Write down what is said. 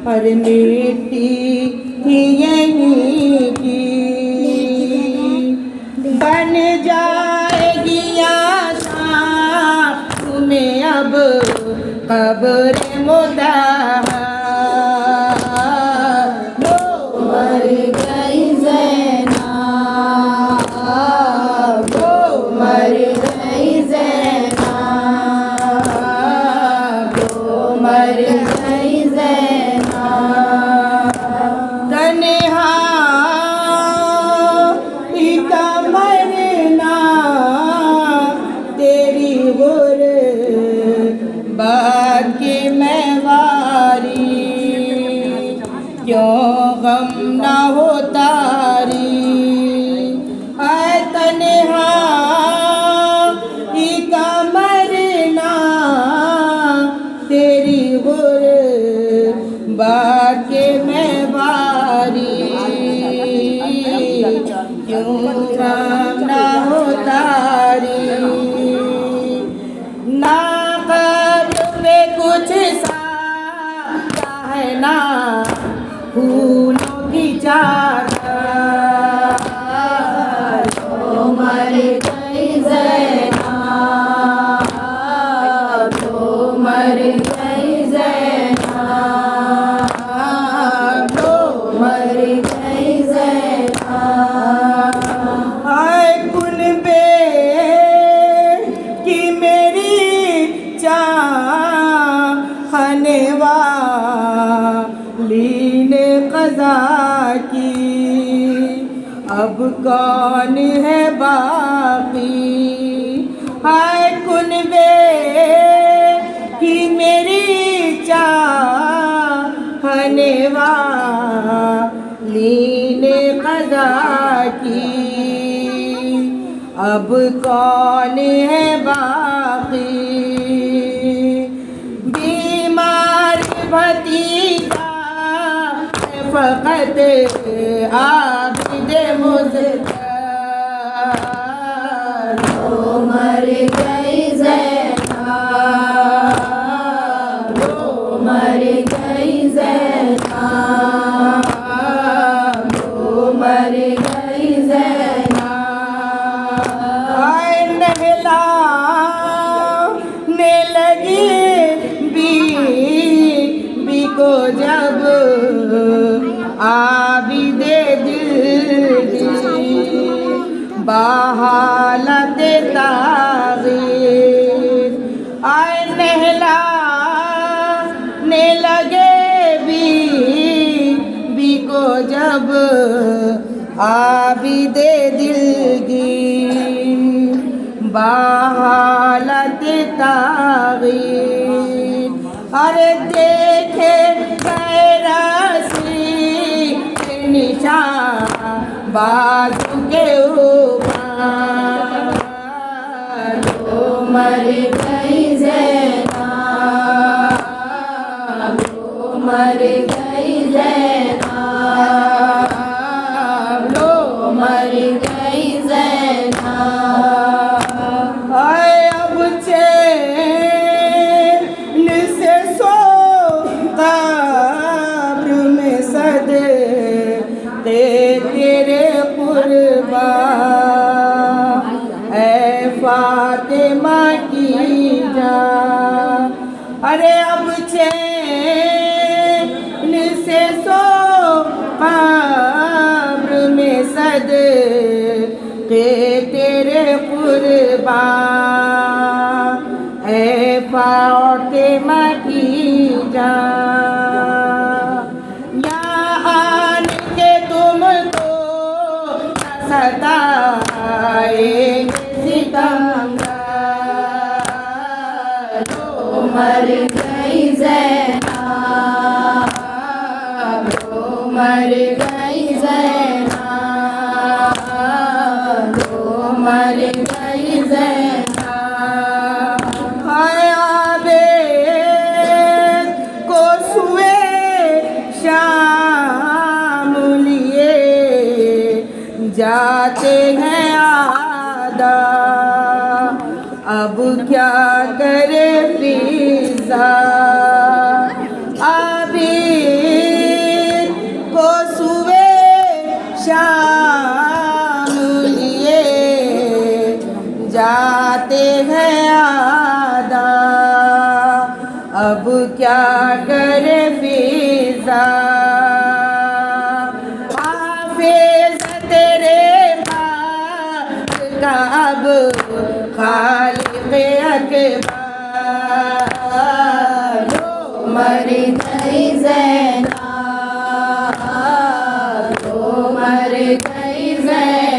पर मिट्टी ही यहीं की बन जाएगी आशा तुम्हें अब कब्र मुदाहा मर गई ज़ैनब, मर गई ज़ैनब, मर गई ज़ैनब। तन्हाई का मरना तेरी गुर्बत की मैं वारी, क्यों गम न हो तारी। है तन्हाई का मरना तेरी गुर्बत की मैं वारी, क्यों गम न हो तारी। ना कब्र में कुछ साता है ना फूलों की चादर, मर गई ज़ैनब, मर गई ज़ैनब, मर गई ज़ैनब। हाय कुनबे की मेरी चाहने वाली ने क़ज़ा की, अब कौन है बाकी। हाय कुनबे की मेरी चाहने वाली ने क़ज़ा की, अब कौन है बाकी। बीमार भतीजा है फ़क़त आबिद मुज़फ़्फ़र। वो मर गई ज़ैनब, वो मर गई ज़ैनब, वो मर गई ज़ैनब। आए नहलाने लगी बीबी को जब आबिदे दिल की बहालत ताग़ीर। आए नहलाने लगे बीबी को जब आबिदे दिल की बहालत ताग़ीर। अरे देखे गए रस्सी निशान बाजू के ऊपर। वो मर गई ज़ैनब, वो मर गई ज़ैनब, वो मर गई ज़ैनब। हाय अब चैन से सो कब्र में सदके तेरे कुर्बा ऐ फातिमा की जान। अरे अब चैन से सो कब्र में सदके तेरे कुर्बान ऐ फातिमा की जान। यहाँ आन के तुमको सताएंगे सितमगार। वो मर गई ज़ैनब, वो मर गई ज़ैनब, वो मर गई ज़ैनब। हाय आबिद को सुए शाम लिए जाते हैं आदा। अब क्या करे फिज़ा। आबिद को सुए शाम लिए जाते हैं आदा। अब क्या करे फिज़ा। हाफिज़ तेरे पास का अब खालिक़ अकबर। वो मर गई ज़ैनब, वो मर गई ज़ैनब।